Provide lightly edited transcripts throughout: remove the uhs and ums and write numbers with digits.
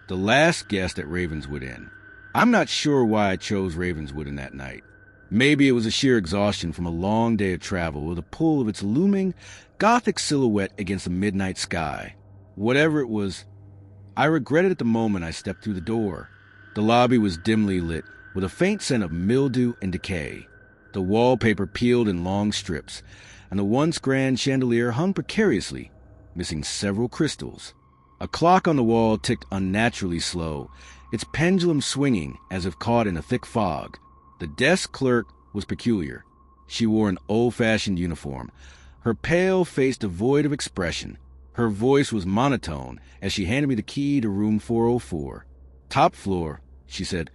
the last guest at Ravenswood Inn. I'm not sure why I chose Ravenswood Inn that night. Maybe it was a sheer exhaustion from a long day of travel or the pull of its looming, gothic silhouette against the midnight sky. Whatever it was, I regretted at the moment I stepped through the door. The lobby was dimly lit, with a faint scent of mildew and decay. The wallpaper peeled in long strips, and the once grand chandelier hung precariously, missing several crystals. A clock on the wall ticked unnaturally slow, its pendulum swinging as if caught in a thick fog. The desk clerk was peculiar. She wore an old-fashioned uniform, her pale face devoid of expression. Her voice was monotone as she handed me the key to room 404. "Top floor," she said,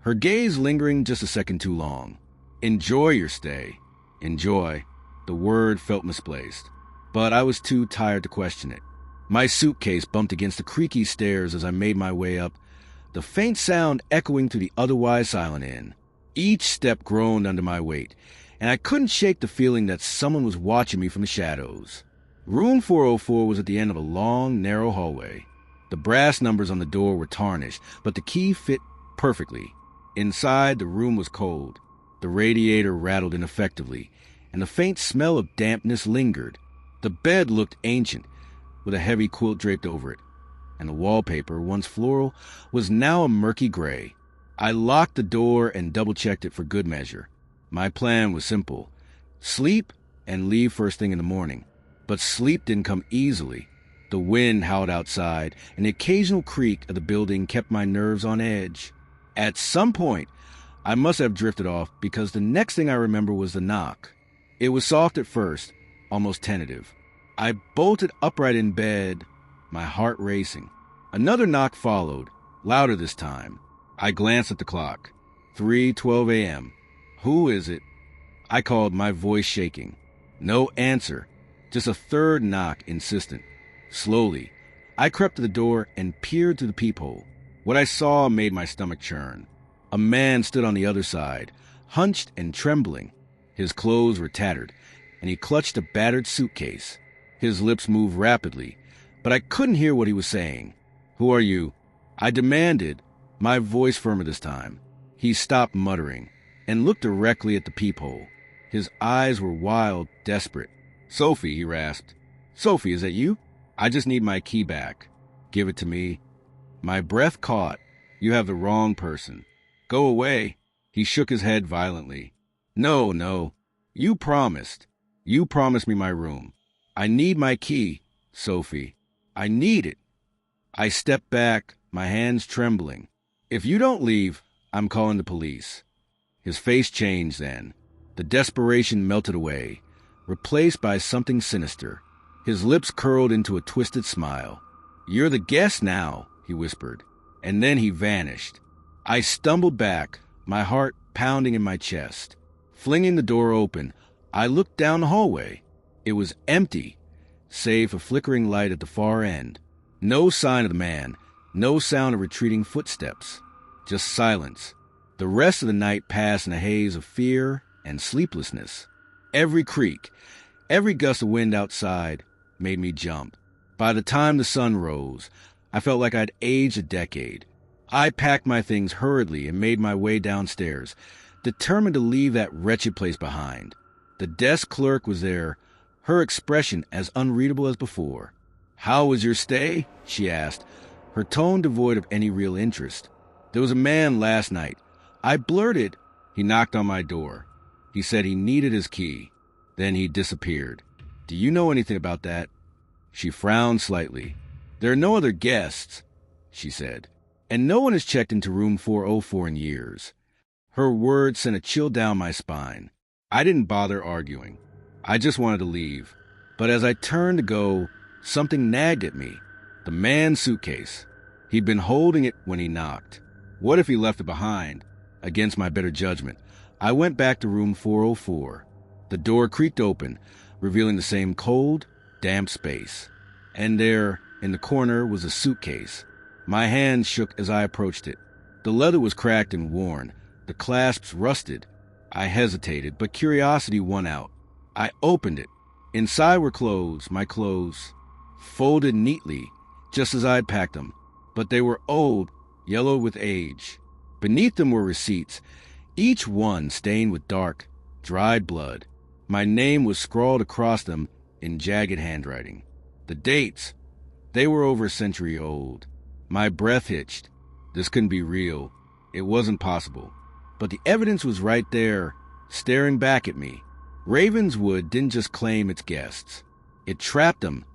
her gaze lingering just a second too long. "Enjoy your stay." Enjoy. The word felt misplaced, but I was too tired to question it. My suitcase bumped against the creaky stairs as I made my way up, the faint sound echoing through the otherwise silent inn. Each step groaned under my weight, and I couldn't shake the feeling that someone was watching me from the shadows. Room 404 was at the end of a long, narrow hallway. The brass numbers on the door were tarnished, but the key fit perfectly. Inside, the room was cold. The radiator rattled ineffectively, and the faint smell of dampness lingered. The bed looked ancient, with a heavy quilt draped over it, and the wallpaper, once floral, was now a murky gray. I locked the door and double-checked it for good measure. My plan was simple: sleep and leave first thing in the morning. But sleep didn't come easily. The wind howled outside, and the occasional creak of the building kept my nerves on edge. At some point, I must have drifted off because the next thing I remember was the knock. It was soft at first, almost tentative. I bolted upright in bed, my heart racing. Another knock followed, louder this time. I glanced at the clock. 3:12 a.m. "Who is it?" I called, my voice shaking. No answer, just a third knock, insistent. Slowly, I crept to the door and peered through the peephole. What I saw made my stomach churn. A man stood on the other side, hunched and trembling. His clothes were tattered, and he clutched a battered suitcase. His lips moved rapidly, but I couldn't hear what he was saying. "Who are you?" I demanded, my voice firmer this time. He stopped muttering and looked directly at the peephole. His eyes were wild, desperate. "Sophie," he rasped. "Sophie, is that you? I just need my key back." "Give it to me." My breath caught. "You have the wrong person. Go away." He shook his head violently. No. You promised. You promised me my room. I need my key, Sophie. I need it." I stepped back, my hands trembling. "If you don't leave, I'm calling the police." His face changed then. The desperation melted away, replaced by something sinister. His lips curled into a twisted smile. "You're the guest now," he whispered, and then he vanished. I stumbled back, my heart pounding in my chest. Flinging the door open, I looked down the hallway. It was empty, save for flickering light at the far end. No sign of the man, no sound of retreating footsteps, just silence. The rest of the night passed in a haze of fear and sleeplessness. Every creak, every gust of wind outside made me jump. By the time the sun rose, I felt like I'd aged a decade. I packed my things hurriedly and made my way downstairs, determined to leave that wretched place behind. The desk clerk was there, her expression as unreadable as before. "How was your stay?" she asked, her tone devoid of any real interest. "There was a man last night." I blurted. He knocked on my door. He said he needed his key. Then he disappeared. "Do you know anything about that?" She frowned slightly. "There are no other guests," she said, "and no one has checked into room 404 in years." Her words sent a chill down my spine. I didn't bother arguing. I just wanted to leave. But as I turned to go, something nagged at me. The man's suitcase. He'd been holding it when he knocked. What if he left it behind? Against my better judgment, I went back to room 404. The door creaked open, revealing the same cold, damp space. And there, in the corner, was a suitcase. My hand shook as I approached it. The leather was cracked and worn, the clasps rusted. I hesitated, but curiosity won out. I opened it. Inside were clothes, my clothes, folded neatly, just as I had packed them. but they were old, yellow with age. Beneath them were receipts, each one stained with dark, dried blood. My name was scrawled across them in jagged handwriting. The dates, they were over a century old. My breath hitched. This couldn't be real. It wasn't possible. But the evidence was right there, staring back at me. Ravenswood didn't just claim its guests. It trapped them,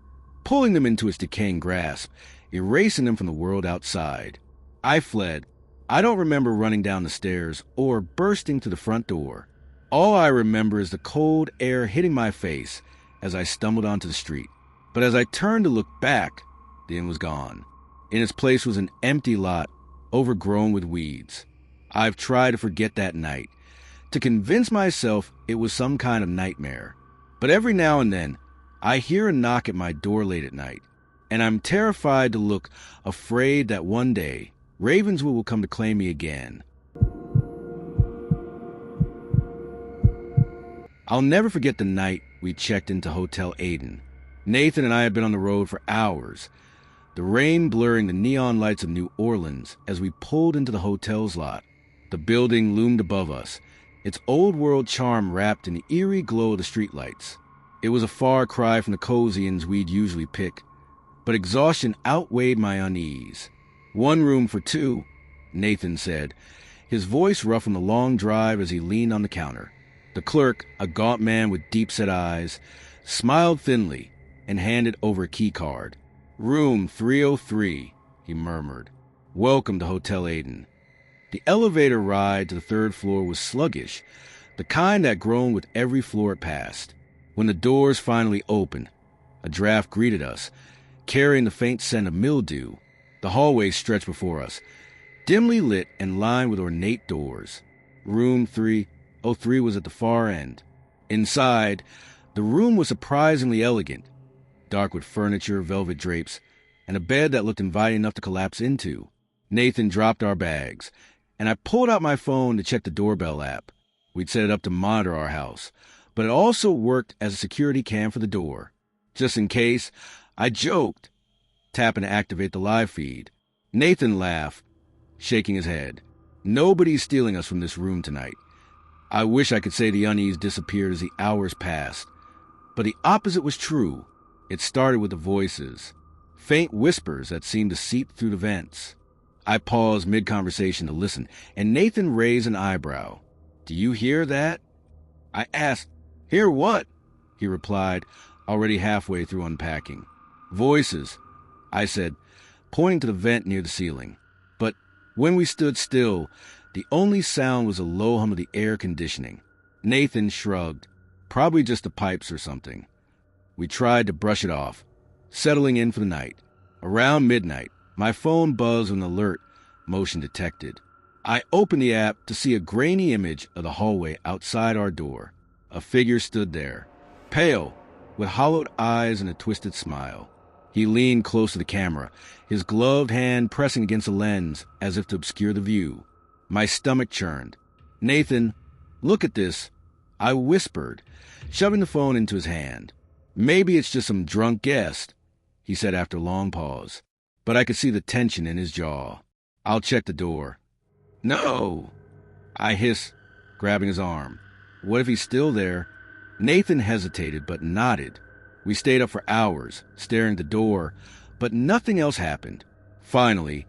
pulling them into its decaying grasp, erasing them from the world outside. I fled. I don't remember running down the stairs or bursting to the front door. All I remember is the cold air hitting my face as I stumbled onto the street. But as I turned to look back, the inn was gone. In its place was an empty lot, overgrown with weeds. I've tried to forget that night, to convince myself it was some kind of nightmare. But every now and then, I hear a knock at my door late at night, and I'm terrified to look, afraid that one day, Ravenswood will come to claim me again. I'll never forget the night we checked into Hotel Aden. Nathan and I had been on the road for hours, the rain blurring the neon lights of New Orleans as we pulled into the hotel's lot. The building loomed above us, its old-world charm wrapped in the eerie glow of the streetlights. It was a far cry from the cozy inns we'd usually pick, but exhaustion outweighed my unease. 1 room for 2, Nathan said, his voice rough from the long drive as he leaned on the counter. The clerk, a gaunt man with deep-set eyes, smiled thinly and handed over a key card. "Room 303, he murmured. "Welcome to Hotel Aden." The elevator ride to the 3rd floor was sluggish, the kind that groaned with every floor it passed. When the doors finally opened, a draft greeted us, carrying the faint scent of mildew. The hallway stretched before us, dimly lit and lined with ornate doors. Room 303 was at the far end. Inside, the room was surprisingly elegant, dark with furniture, velvet drapes, and a bed that looked inviting enough to collapse into. Nathan dropped our bags, and I pulled out my phone to check the doorbell app. We'd set it up to monitor our house, but it also worked as a security cam for the door. Just in case, I joked, tapping to activate the live feed. Nathan laughed, shaking his head. Nobody's stealing us from this room tonight. I wish I could say the unease disappeared as the hours passed, but the opposite was true. It started with the voices, faint whispers that seemed to seep through the vents. I paused mid-conversation to listen, and Nathan raised an eyebrow. "Do you hear that?" I asked. "Hear what?" he replied, already halfway through unpacking. "Voices," I said, pointing to the vent near the ceiling. But when we stood still, the only sound was a low hum of the air conditioning. Nathan shrugged. Probably just the pipes or something. We tried to brush it off, settling in for the night. Around midnight, my phone buzzed with an alert, motion detected. I opened the app to see a grainy image of the hallway outside our door. A figure stood there, pale, with hollowed eyes and a twisted smile. He leaned close to the camera, his gloved hand pressing against the lens as if to obscure the view. My stomach churned. "Nathan, look at this," I whispered, shoving the phone into his hand. "Maybe it's just some drunk guest," he said after a long pause, but I could see the tension in his jaw. "I'll check the door." "No," I hissed, grabbing his arm. What if he's still there? Nathan hesitated, but nodded. We stayed up for hours, staring at the door, but nothing else happened. Finally,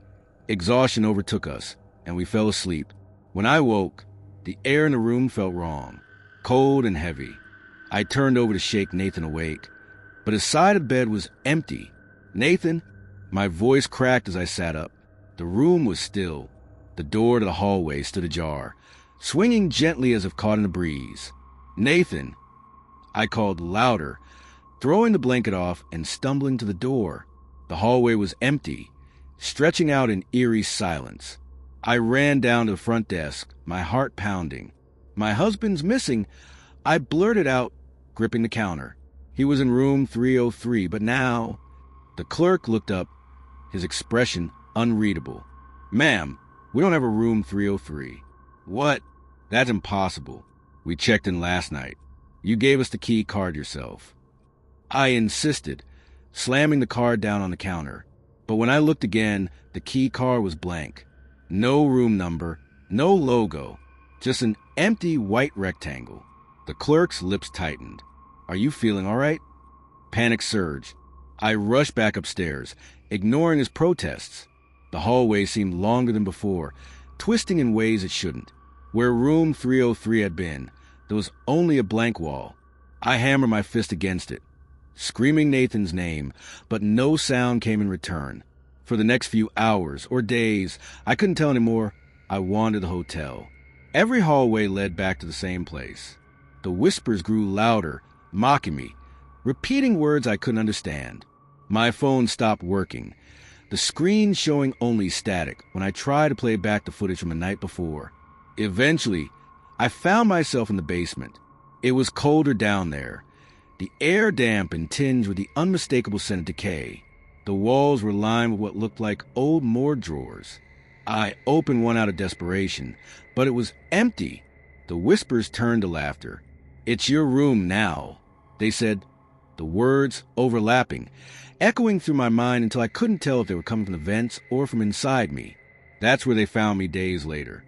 exhaustion overtook us, and we fell asleep. When I woke, the air in the room felt wrong, cold and heavy. I turned over to shake Nathan awake, but his side of the bed was empty. "Nathan?" My voice cracked as I sat up. The room was still. The door to the hallway stood ajar, swinging gently as if caught in a breeze. "Nathan!" I called louder, throwing the blanket off and stumbling to the door. The hallway was empty, stretching out in eerie silence. I ran down to the front desk, my heart pounding. "My husband's missing," I blurted out, gripping the counter. He was in room 303, but now... The clerk looked up, his expression unreadable. "Ma'am, we don't have a room 303. "What? That's impossible. We checked in last night. You gave us the key card yourself." I insisted, slamming the card down on the counter. But when I looked again, the key card was blank. No room number, no logo, just an empty white rectangle. The clerk's lips tightened. "Are you feeling all right?" Panic surged. I rushed back upstairs, ignoring his protests. The hallway seemed longer than before, twisting in ways it shouldn't. Where room 303 had been, there was only a blank wall. I hammered my fist against it, screaming Nathan's name, but no sound came in return. For the next few hours or days, I couldn't tell anymore, I wandered the hotel. Every hallway led back to the same place. The whispers grew louder, mocking me, repeating words I couldn't understand. My phone stopped working, the screen showing only static when I tried to play back the footage from the night before. Eventually, I found myself in the basement. It was colder down there, the air damp and tinged with the unmistakable scent of decay. The walls were lined with what looked like old morgue drawers. I opened one out of desperation, but it was empty. The whispers turned to laughter. "It's your room now," they said, the words overlapping, echoing through my mind until I couldn't tell if they were coming from the vents or from inside me. That's where they found me days later.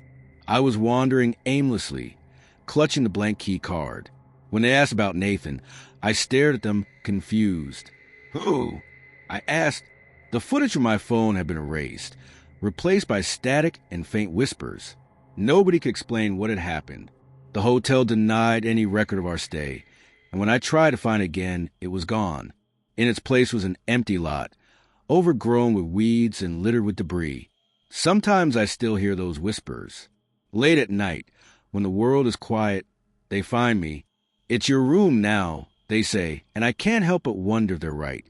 I was wandering aimlessly, clutching the blank key card. When they asked about Nathan, I stared at them, confused. "Who?" I asked. The footage from my phone had been erased, replaced by static and faint whispers. Nobody could explain what had happened. The hotel denied any record of our stay, and when I tried to find it again, it was gone. In its place was an empty lot, overgrown with weeds and littered with debris. Sometimes I still hear those whispers. Late at night, when the world is quiet, they find me. "It's your room now," they say, and I can't help but wonder if they're right.